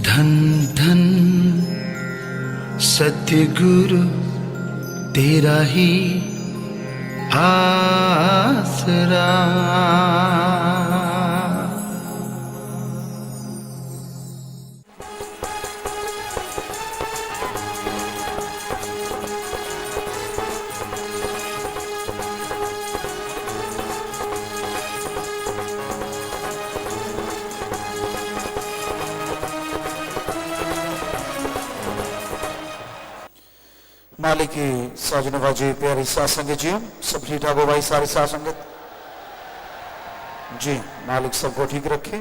धन धन सतगुरु तेरा ही आसरा। मालिक की साजनवाजी प्यारी साथ संगत जी, सब ठीक ठाक हो भाई सारी साथ संगत जी। मालिक सबको ठीक रखे।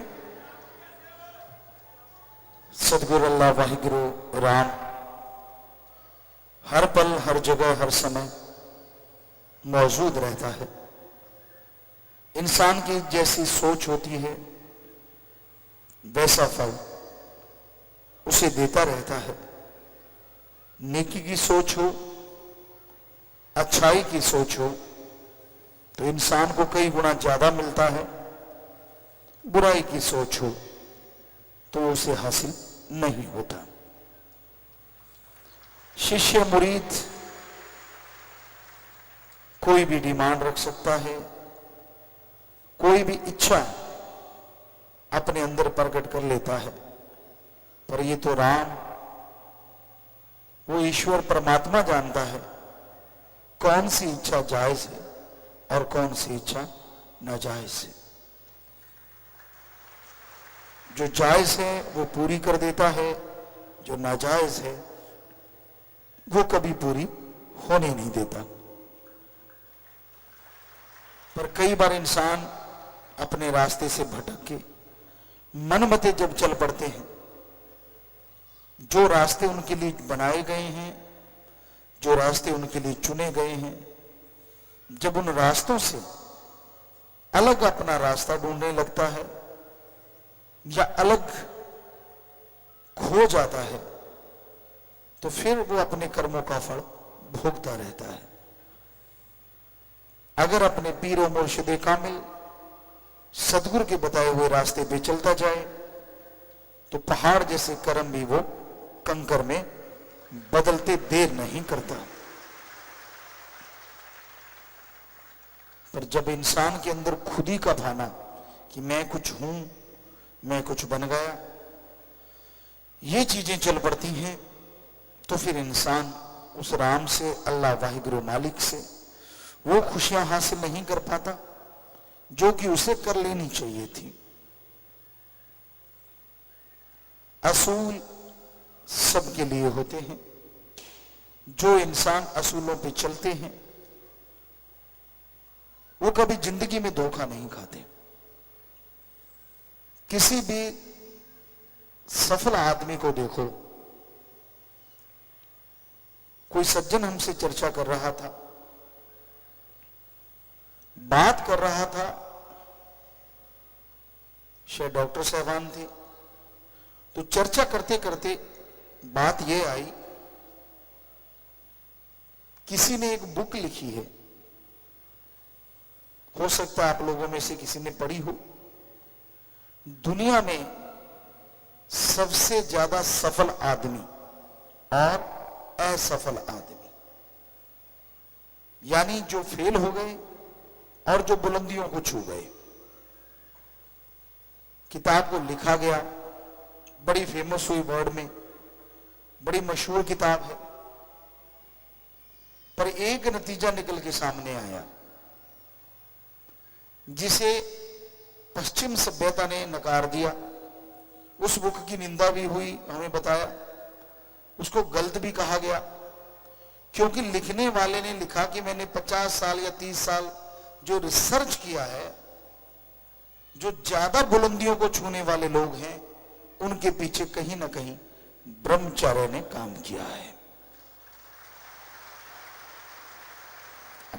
सतगुरु अल्लाह वाहिगुरु राम हर पल हर जगह हर समय मौजूद रहता है। इंसान की जैसी सोच होती है वैसा फल उसे देता रहता है। नेकी की सोच हो, अच्छाई की सोच हो तो इंसान को कई गुना ज्यादा मिलता है। बुराई की सोच हो तो उसे हासिल नहीं होता। शिष्य मुरीद कोई भी डिमांड रख सकता है, कोई भी इच्छा अपने अंदर प्रकट कर लेता है, पर ये तो राम वो ईश्वर परमात्मा जानता है कौन सी इच्छा जायज है और कौन सी इच्छा नाजायज है। जो जायज है वो पूरी कर देता है, जो नाजायज है वो कभी पूरी होने नहीं देता। पर कई बार इंसान अपने रास्ते से भटक के मनमते जब चल पड़ते हैं, जो रास्ते उनके लिए बनाए गए हैं, जो रास्ते उनके लिए चुने गए हैं, जब उन रास्तों से अलग अपना रास्ता ढूंढने लगता है या अलग खो जाता है तो फिर वो अपने कर्मों का फल भोगता रहता है। अगर अपने पीर और मुर्शिद कामिल सदगुरु के बताए हुए रास्ते पे चलता जाए तो पहाड़ जैसे कर्म भी वो कंकर में बदलते देर नहीं करता। पर जब इंसान के अंदर खुदी का भाना कि मैं कुछ हूं, मैं कुछ बन गया, ये चीजें चल पड़ती हैं तो फिर इंसान उस राम से, अल्लाह वाहिगुरु मालिक से वो खुशियां हासिल नहीं कर पाता जो कि उसे कर लेनी चाहिए थी। असूल सबके लिए होते हैं। जो इंसान असूलों पे चलते हैं वो कभी जिंदगी में धोखा नहीं खाते। किसी भी सफल आदमी को देखो, कोई सज्जन हमसे चर्चा कर रहा था, बात कर रहा था, शायद डॉक्टर साहबान थे, तो चर्चा करते करते बात यह आई, किसी ने एक बुक लिखी है, हो सकता है आप लोगों में से किसी ने पढ़ी हो, दुनिया में सबसे ज्यादा सफल आदमी और असफल आदमी, यानी जो फेल हो गए और जो बुलंदियों को छू गए। किताब को लिखा गया, बड़ी फेमस हुई, वर्ल्ड में बड़ी मशहूर किताब है, पर एक नतीजा निकल के सामने आया जिसे पश्चिम सभ्यता ने नकार दिया। उस बुक की निंदा भी हुई, हमें बताया, उसको गलत भी कहा गया, क्योंकि लिखने वाले ने लिखा कि मैंने 50 साल या 30 साल जो रिसर्च किया है, जो ज्यादा बुलंदियों को छूने वाले लोग हैं उनके पीछे कहीं ना कहीं ब्रह्मचार्य ने काम किया है।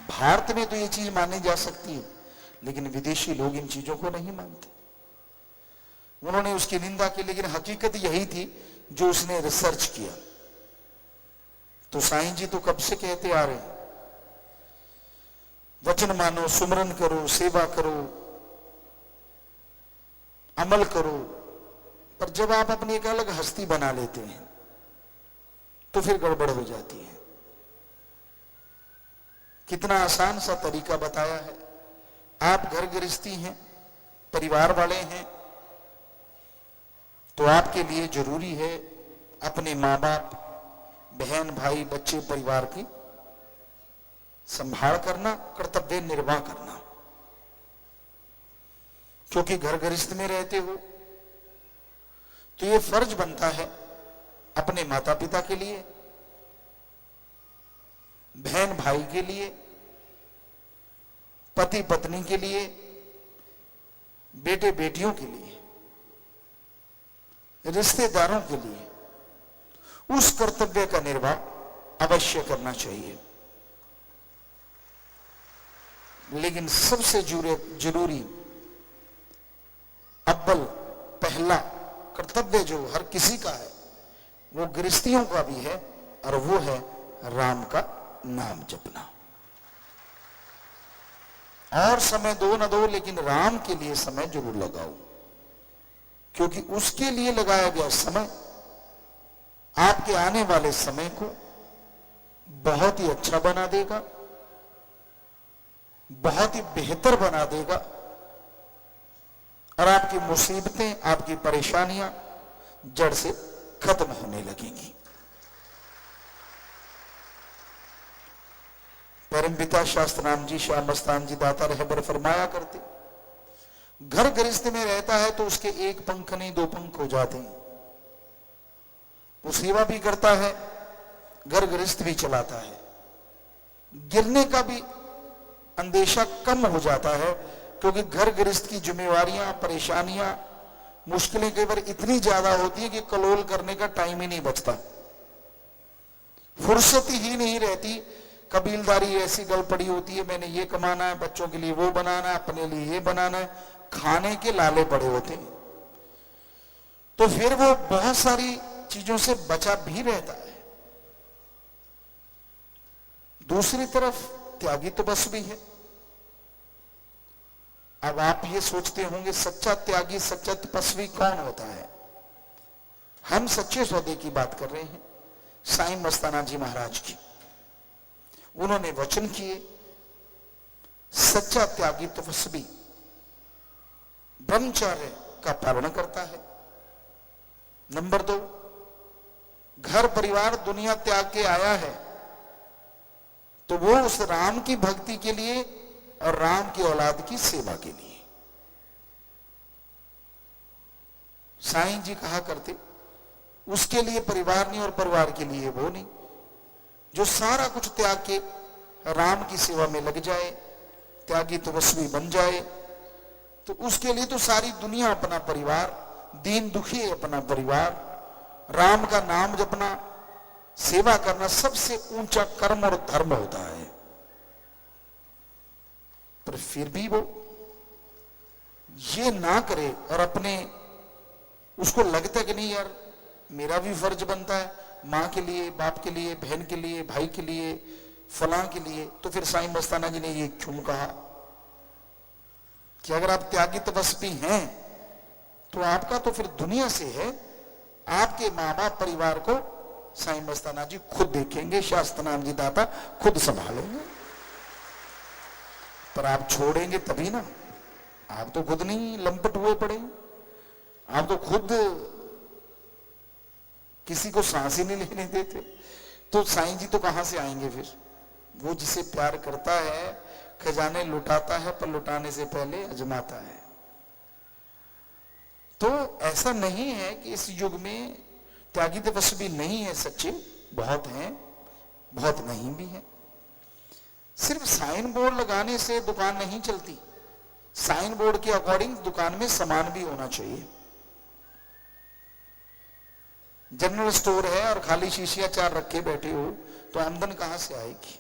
भारत में तो ये चीज मानी जा सकती है, लेकिन विदेशी लोग इन चीजों को नहीं मानते। उन्होंने उसकी निंदा की, लेकिन हकीकत यही थी जो उसने रिसर्च किया। तो साईं जी तो कब से कहते आ रहे हैं, वचन मानो, सुमरन करो, सेवा करो, अमल करो, पर जब आप अपनी एक अलग हस्ती बना लेते हैं तो फिर गड़बड़ हो जाती है। कितना आसान सा तरीका बताया है। आप घर गृहस्थी हैं, परिवार वाले हैं, तो आपके लिए जरूरी है अपने माँ बाप, बहन भाई, बच्चे, परिवार की संभाल करना, कर्तव्य निर्वाह करना। क्योंकि घर गृहस्थ में रहते हो तो ये फर्ज बनता है अपने माता पिता के लिए, बहन भाई के लिए, पति पत्नी के लिए, बेटे बेटियों के लिए, रिश्तेदारों के लिए उस कर्तव्य का निर्वाह अवश्य करना चाहिए। लेकिन सबसे जरूरी अव्वल पहला कर्तव्य जो हर किसी का है वो गृहस्थियों का भी है, और वो है राम का नाम जपना। और समय दो न दो, लेकिन राम के लिए समय जरूर लगाओ, क्योंकि उसके लिए लगाया गया समय आपके आने वाले समय को बहुत ही अच्छा बना देगा, बहुत ही बेहतर बना देगा, और आपकी मुसीबतें, आपकी परेशानियां जड़ से खत्म होने लगेंगी। परमपिता शास्त्रनाम जी, श्याम मस्तान जी दाता रहबर फरमाया करते, घर गृहस्थ में रहता है तो उसके एक पंख नहीं दो पंख हो जाते हैं। वो सेवा भी करता है, घर गृहस्थ भी चलाता है, गिरने का भी अंदेशा कम हो जाता है, क्योंकि घर गृहस्थ की जिम्मेवारियां, परेशानियां, मुश्किलें कई बार इतनी ज्यादा होती है कि कलोल करने का टाइम ही नहीं बचता, फुर्सत ही नहीं रहती। कबीलदारी ऐसी गल पड़ी होती है, मैंने ये कमाना है, बच्चों के लिए वो बनाना है, अपने लिए ये बनाना है, खाने के लाले पड़े होते हैं, तो फिर वो बहुत सारी चीजों से बचा भी रहता है। दूसरी तरफ त्यागी तो बस भी है। अब आप ये सोचते होंगे सच्चा त्यागी, सच्चा तपस्वी कौन होता है? हम सच्चे सौदे की बात कर रहे हैं, साईं मस्ताना जी महाराज की। उन्होंने वचन किए, सच्चा त्यागी तपस्वी ब्रह्मचर्य का पालन करता है। नंबर 2, घर परिवार दुनिया त्याग के आया है तो वो उस राम की भक्ति के लिए और राम की औलाद की सेवा के लिए। साईं जी कहा करते, उसके लिए परिवार नहीं और परिवार के लिए वो नहीं। जो सारा कुछ त्याग के राम की सेवा में लग जाए, त्यागी तपस्वी बन जाए, तो उसके लिए तो सारी दुनिया अपना परिवार, दीन दुखी अपना परिवार, राम का नाम जपना, सेवा करना सबसे ऊंचा कर्म और धर्म होता है। पर फिर भी वो ये ना करे और अपने, उसको लगता है कि नहीं यार मेरा भी फर्ज बनता है, माँ के लिए, बाप के लिए, बहन के लिए, भाई के लिए, फलां के लिए। तो फिर साईं मस्ताना जी ने ये क्यों कहा कि अगर आप त्यागी तपस्वी हैं तो आपका तो फिर दुनिया से है, आपके माँ बाप परिवार को साईं मस्ताना जी खुद देखेंगे, शास्त्रनाम जी दाता खुद संभालेंगे। पर आप छोड़ेंगे तभी ना, आप तो खुद नहीं लंपट हुए पड़े, आप तो खुद किसी को सांस ही नहीं लेने देते, तो साईं जी तो कहां से आएंगे फिर? वो जिसे प्यार करता है खजाने लुटाता है, पर लुटाने से पहले अजमाता है। तो ऐसा नहीं है कि इस युग में त्यागी तपस्वी नहीं है सच्चे, बहुत हैं, बहुत नहीं भी हैं। सिर्फ साइन बोर्ड लगाने से दुकान नहीं चलती, साइन बोर्ड के अकॉर्डिंग दुकान में सामान भी होना चाहिए। जनरल स्टोर है और खाली शीशियां 4 रखे बैठे हो तो आमदन कहां से आएगी?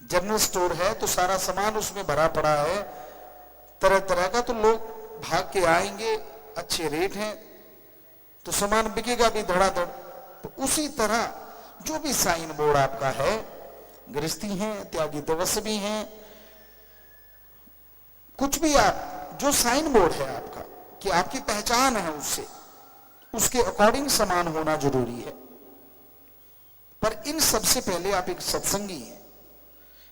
जनरल स्टोर है तो सारा सामान उसमें भरा पड़ा है तरह तरह का, तो लोग भाग के आएंगे, अच्छे रेट हैं तो सामान बिकेगा भी धड़ाधड़। तो उसी तरह जो भी साइन बोर्ड आपका है, गृहस्थी हैं, त्यागी तपस्वी हैं, कुछ भी आप जो साइन बोर्ड है आपका, कि आपकी पहचान है उससे, उसके अकॉर्डिंग समान होना जरूरी है। पर इन सबसे पहले आप एक सत्संगी हैं,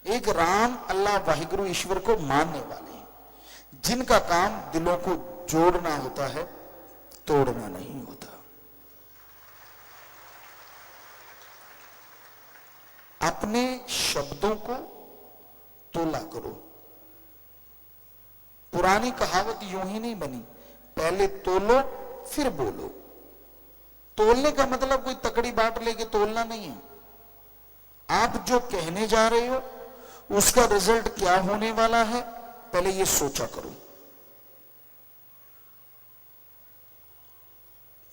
एक राम अल्लाह वाहिगुरु ईश्वर को मानने वाले हैं, जिनका काम दिलों को जोड़ना होता है, तोड़ना नहीं होता। अपने शब्दों को तोला करो। पुरानी कहावत यूं ही नहीं बनी, पहले तोलो फिर बोलो। तोलने का मतलब कोई तकड़ी बाट लेके तोलना नहीं है। आप जो कहने जा रहे हो उसका रिजल्ट क्या होने वाला है, पहले ये सोचा करो।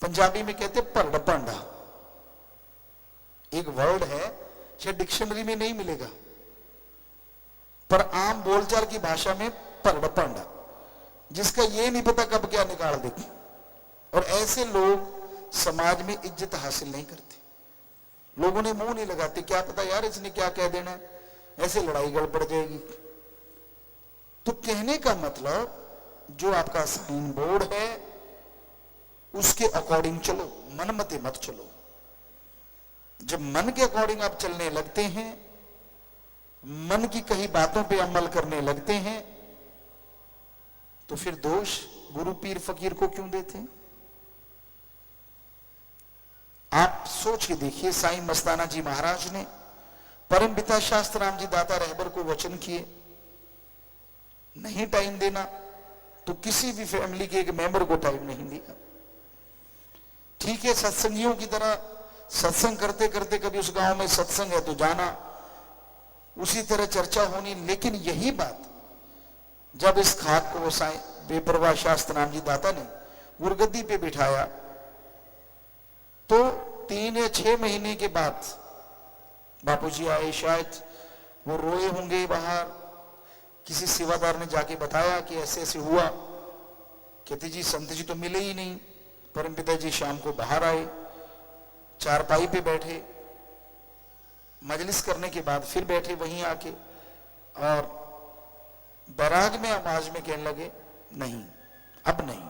पंजाबी में कहते परड पांडा, एक वर्ड है, शायद डिक्शनरी में नहीं मिलेगा, पर आम बोलचाल की भाषा में परड पांडा, जिसका ये नहीं पता कब क्या निकाल दे। और ऐसे लोग समाज में इज्जत हासिल नहीं करते, लोगों ने मुंह नहीं लगाते, क्या पता यार इसने क्या कह देना है, ऐसे लड़ाई गड़बड़ जाएगी। तो कहने का मतलब जो आपका साइन बोर्ड है उसके अकॉर्डिंग चलो, मन मते मत चलो। जब मन के अकॉर्डिंग आप चलने लगते हैं, मन की कही बातों पे अमल करने लगते हैं, तो फिर दोष गुरु पीर फकीर को क्यों देते हैं? आप सोच के देखिए, साईं मस्ताना जी महाराज ने परम पिता शास्त्र राम जी दाता रहबर को वचन किए, नहीं टाइम देना तो किसी भी फैमिली के एक मेंबर को टाइम नहीं दिया। ठीक है, सत्संगियों की तरह सत्संग करते करते कभी उस गांव में सत्संग है तो जाना, उसी तरह चर्चा होनी। लेकिन यही बात जब इस खाक को साईं बेपरवाह शास्त्र राम जी दाता ने गुरगद्दी पे बिठाया, तो 3 या 6 महीने के बाद बापूजी आए, शायद वो रोए होंगे बाहर, किसी सेवादार ने जाके बताया कि ऐसे ऐसे हुआ। कहते जी संत जी तो मिले ही नहीं। परमपिता जी शाम को बाहर आए, चारपाई पे बैठे, मजलिस करने के बाद फिर बैठे वहीं आके, और बैराग में आवाज में कहने लगे, नहीं अब नहीं।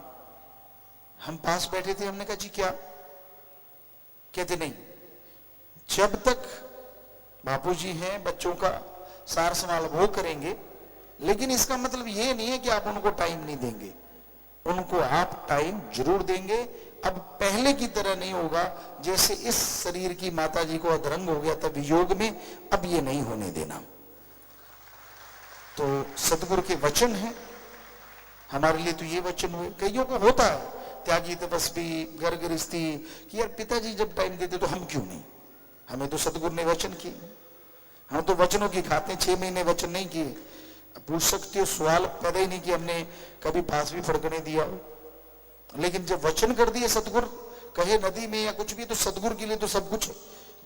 हम पास बैठे थे, हमने कहा जी क्या? कहते नहीं, जब तक बापूजी हैं बच्चों का सार संभाल वो करेंगे, लेकिन इसका मतलब ये नहीं है कि आप उनको टाइम नहीं देंगे, उनको आप टाइम जरूर देंगे। अब पहले की तरह नहीं होगा, जैसे इस शरीर की माता जी को अधरंग हो गया तब योग में, अब ये नहीं होने देना। तो सतगुरु के वचन है, हमारे लिए तो ये वचन हुए। कईयों को होता है त्यागी तपस्वी घर गृहस्थी कि यार पिताजी जब टाइम देते तो हम क्यों नहीं, हमें तो सतगुरु ने वचन किए, हम तो वचनों की खाते हैं। 6 महीने वचन नहीं किए, पूछ सकते हो, सवाल पैदा ही नहीं किया हमने, कभी पास भी फड़कने दिया हो। लेकिन जब वचन कर दिए सतगुरु, कहे नदी में या कुछ भी, तो सतगुरु के लिए तो सब कुछ है।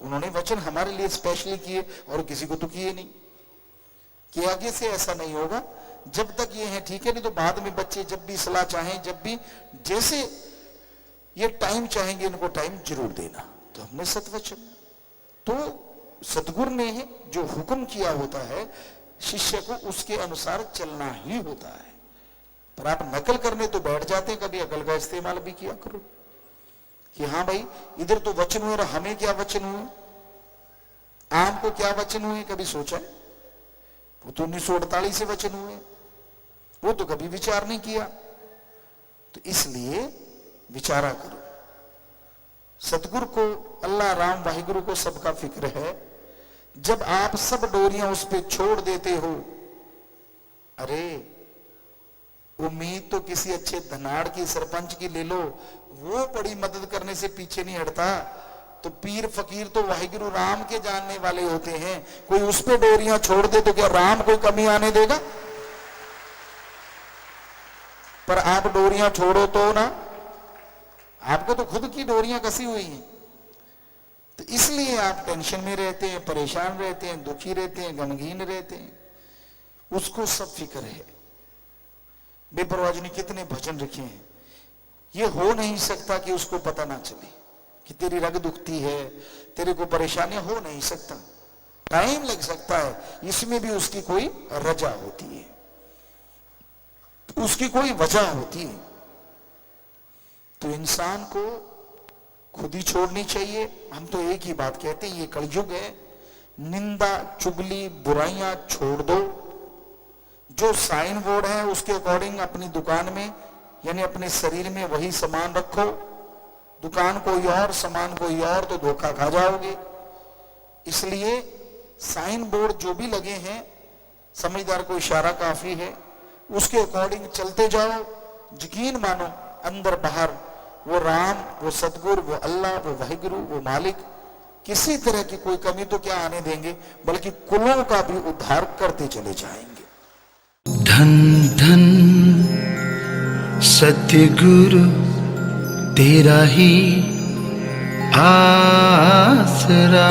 उन्होंने वचन हमारे लिए स्पेशली किए और किसी को तो किए नहीं, कि आगे से ऐसा नहीं होगा, जब तक ये है ठीक है, नहीं तो बाद में बच्चे जब भी सलाह चाहें, जब भी जैसे ये टाइम चाहेंगे, इनको टाइम जरूर देना। तो हमने सतवचन, तो सतगुरु ने जो हुक्म किया होता है शिष्य को, उसके अनुसार चलना ही होता है। पर आप नकल करने तो बैठ जाते हैं, कभी अकल का इस्तेमाल भी किया करो कि हाँ भाई इधर तो वचन हुए, हमें क्या वचन हुए, आम को क्या वचन हुए, कभी सोचा है? वो तो 1948 से वचन हुए, वो तो कभी विचार नहीं किया। तो इसलिए विचारा करो। सतगुरु को, अल्लाह राम वाहिगुरु को सबका फिक्र है। जब आप सब डोरियां उस पर छोड़ देते हो, अरे उम्मीद तो किसी अच्छे धनाड़ की, सरपंच की ले लो, वो बड़ी मदद करने से पीछे नहीं हटता। तो पीर फकीर तो वाहिगुरु राम के जानने वाले होते हैं, कोई उस पे डोरियां छोड़ दे तो क्या राम कोई कमी आने देगा? पर आप डोरियां छोड़ो तो ना, आपको तो खुद की डोरियां कसी हुई हैं। तो इसलिए आप टेंशन में रहते हैं, परेशान रहते हैं, दुखी रहते हैं, गमगीन रहते हैं। उसको सब फिक्र है। बेपरवाह जी ने कितने भजन रखे हैं, ये हो नहीं सकता कि उसको पता ना चले कि तेरी रग दुखती है, तेरे को परेशानियां, हो नहीं सकता, टाइम लग सकता है। इसमें भी उसकी कोई रजा होती है, उसकी कोई वजह होती है। तो इंसान को खुद ही छोड़नी चाहिए। हम तो एक ही बात कहते हैं, ये कलयुग है, निंदा चुगली बुराइयां छोड़ दो। जो साइन बोर्ड है उसके अकॉर्डिंग अपनी दुकान में यानी अपने शरीर में वही सामान रखो। दुकान कोई और सामान कोई और तो धोखा खा जाओगे। इसलिए साइन बोर्ड जो भी लगे हैं, समझदार को इशारा काफी है, उसके अकॉर्डिंग चलते जाओ। यकीन मानो अंदर बाहर वो राम, वो सतगुरु, वो अल्लाह, वो वाहिगुरु, वो मालिक किसी तरह की कोई कमी तो क्या आने देंगे, बल्कि कुलों का भी उद्धार करते चले जाएंगे। धन धन सतगुरु तेरा ही आसरा।